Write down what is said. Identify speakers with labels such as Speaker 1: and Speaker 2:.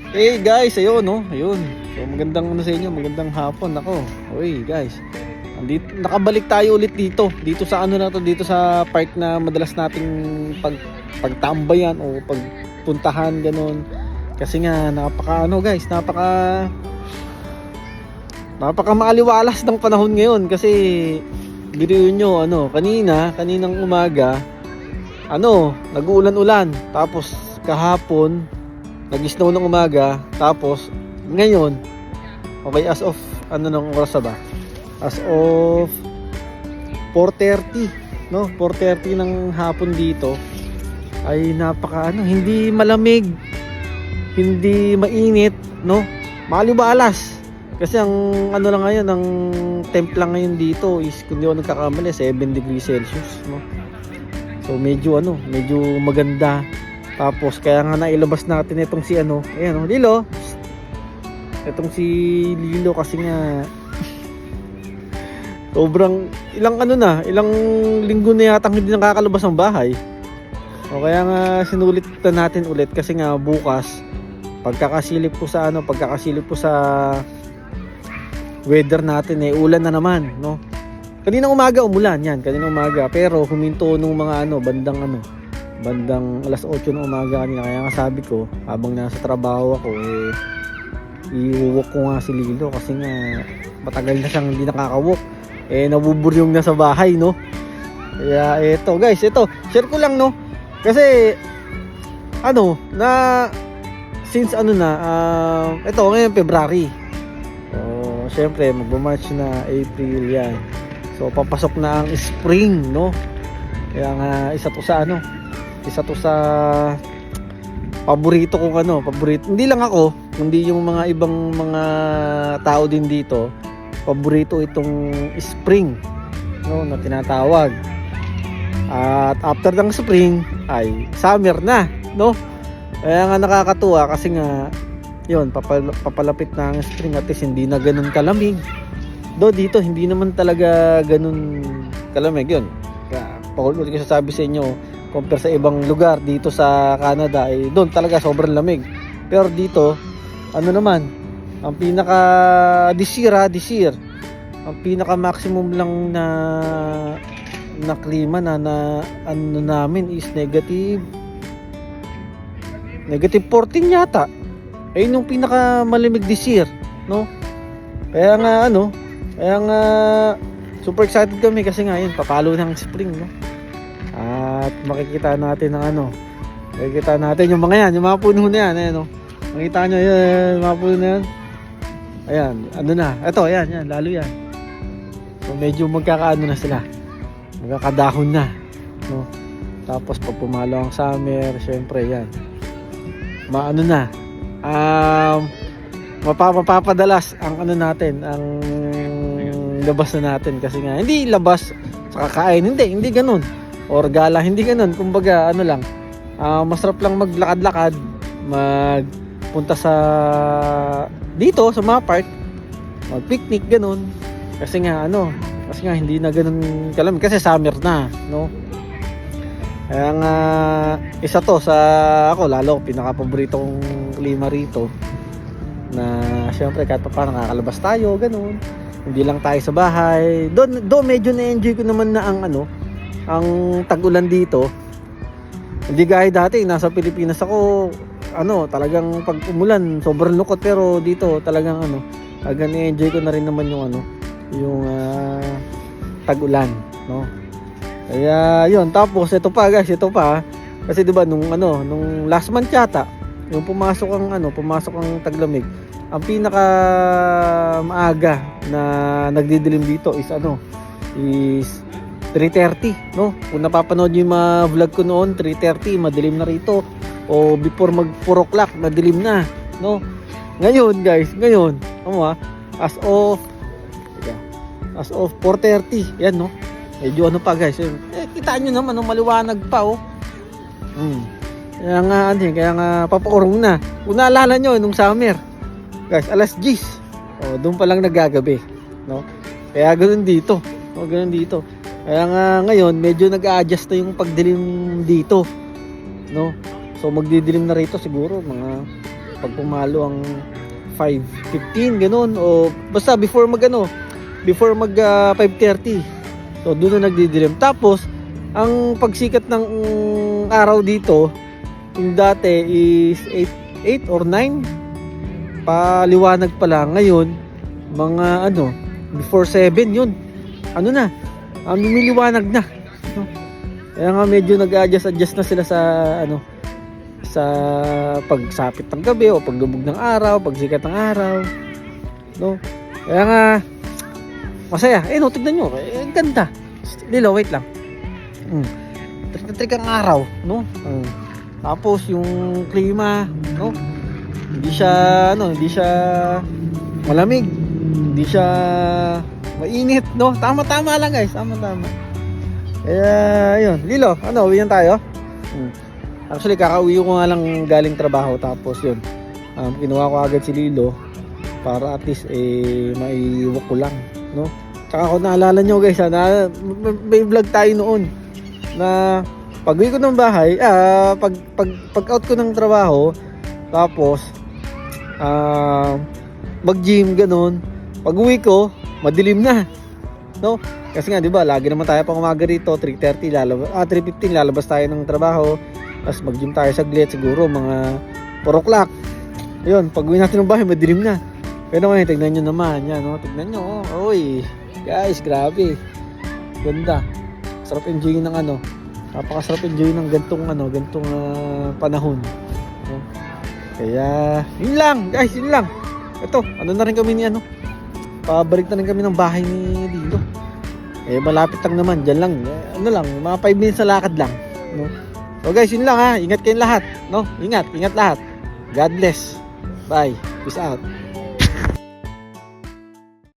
Speaker 1: Hey guys, ayun no, ayun. So magandang ano sa inyo, magandang hapon ako. Oy guys, nakabalik tayo ulit dito sa ano na to, dito sa park na madalas nating pagtambayan o pagpuntahan ganun. Kasi nga napaka ano guys, napaka maaliwalas ng panahon ngayon kasi biruin nyo ano, kaninang umaga nag-uulan-ulan, tapos kahapon nag-snow ng umaga, tapos ngayon, okay, as of ng oras na ba? As of 4:30, no? 4:30 ng hapon dito ay hindi malamig, hindi mainit, no? Malibalas. Kasi ang lang ngayon, ang temp lang ngayon dito is, kung di ako nagkakamali, 7 degrees Celsius, no? So medyo maganda. Tapos kaya nga nailabas natin itong si ayan Lilo. Itong si Lilo kasi nga sobrang ilang linggo na yata hindi nakakalabas ng bahay. O kaya nga sinulit natin ulit kasi nga bukas pagkakasilip ko sa weather natin ulan na naman, no? Kaninang umaga umulan pero huminto nung mga bandang alas 8 ng umaga kanina. Kaya nga sabi ko, habang nasa trabaho ako, i-walk ko nga si Lilo kasi nga matagal na siyang hindi nakaka-walk. Nabuburyong na sa bahay, no? Kaya eto guys, share ko lang, no? Kasi since ito ngayon February. So syempre magbo-March na, April yan. So papasok na ang spring, no? Kaya nga isa to sa paborito kong paborito. Hindi lang ako, kundi yung mga ibang mga tao din dito. Paborito itong spring, no, na tinatawag. At after ng spring ay summer na, no? Kaya nga nakakatuwa kasi nga yun, papalapit na ang spring, at least hindi na ganun kalamig. Do dito hindi naman talaga ganun kalamig yun. Kaya paulit ko sasabi sa inyo, compare sa ibang lugar dito sa Canada doon talaga sobrang lamig. Pero dito naman ang pinaka this year ang pinaka maximum lang na klima na namin is negative 14 yata. Yung pinaka malamig this year, no? Kaya nga super excited kami kasi nga yun, papalo ng spring, no? At makikita natin yung mga yung mga puno na yan, ayan, no? Makita nyo yung mga puno na yan. Ayan, ito, ayan, lalo yan. So medyo magkakaano na sila, magkakadahon na, no? Tapos pag pumalo ang summer, syempre yan, mapapadalas ang natin, ang labas na natin. Kasi nga hindi labas sa kakain, hindi ganun, or gala, hindi ganun. Kumbaga masarap lang maglakad-lakad, magpunta dito sa mga park, mag-picnic ganun. Kasi nga hindi na ganun kalamig kasi summer na, no? Kaya nga isa to sa ako lalo pinaka-paborito kong klima rito, na syempre kahit pa paano nakakalabas tayo ganun, hindi lang tayo sa bahay. Doon medyo na-enjoy ko naman na ang tag-ulan dito. Hindi gaya dati nasa Pilipinas ako, talagang pag umulan sobrang lungkot, pero dito talagang na-enjoy ko na rin naman yung tag-ulan, no? Kaya yun, tapos ito pa kasi 'di ba nung last month yata, yung pumasok ang taglamig, ang pinaka maaga na nagdidilim dito is 3:30, no? Kung napapanood niyo yung mga vlog ko noon, 3:30 madilim na rito, o before mag 4 o'clock madilim na, no? Ngayon guys, as of 4:30 yan, no? Medyo pa guys, kita nyo naman maliwanag pa, kaya nga papaurong na. Kung naalala nyo nung summer guys, alas 10 doon pa lang nagagabi, no? Kaya ganoon dito, kaya nga ngayon medyo nag-a-adjust na yung pagdilim dito, no? So magdidilim na rito siguro mga pag pumalo ang 5:15 ganun, o basta before mag 5:30. So doon na nagdidilim. Tapos ang pagsikat ng araw dito, yung dati is 8 or 9 paliwanag pa lang. Ngayon mga before 7 yun, lumiliwanag na, no? Kaya nga medyo nag-adjust na sila sa pagsapit ng gabi o paglubog ng araw, pagsikat ng araw, no? Kaya nga masaya. Tignan nyo, ang ganda. Lilo, wait lang. Trik ang araw, no? Tapos yung klima, no? Hindi siya malamig, hindi siya mainit, no? Tama lang, guys. Tama. Kaya ayun, Lilo, uwi na tayo. Actually, kakauwi ko nga lang galing trabaho, tapos yun, kinuha ko agad si Lilo para at least maiwalk ko lang, no? Tsaka kung naalala nyo, guys, may vlog tayo noon na pag-uwi ko ng bahay, pag-out ko ng trabaho, tapos mag-gym, ganun. Pag-uwi ko, madilim na, no? Kasi nga, di ba, lagi naman tayo pang umaga rito, 3:15 lalabas tayo ng trabaho, tapos mag-gym tayo saglit, siguro mga 4 o'clock. Ayun, pag-uwi natin ng bahay, madilim na. Pero ngayon, tignan nyo naman, yan, no? Tignan nyo, oy, guys, grabe. Ganda. Sarap enjoy ng napakasarap enjoy ng gantong panahon, no? Kaya yun lang, guys, yun lang. Ito, na rin kami ni pabalik na rin kami ng bahay ni Lilo. Malapit lang naman, dyan lang, mga 5 minutes sa lakad lang, no? So guys, yun lang, ha. Ingat kayong lahat, no? Ingat lahat. God bless. Bye. Peace out.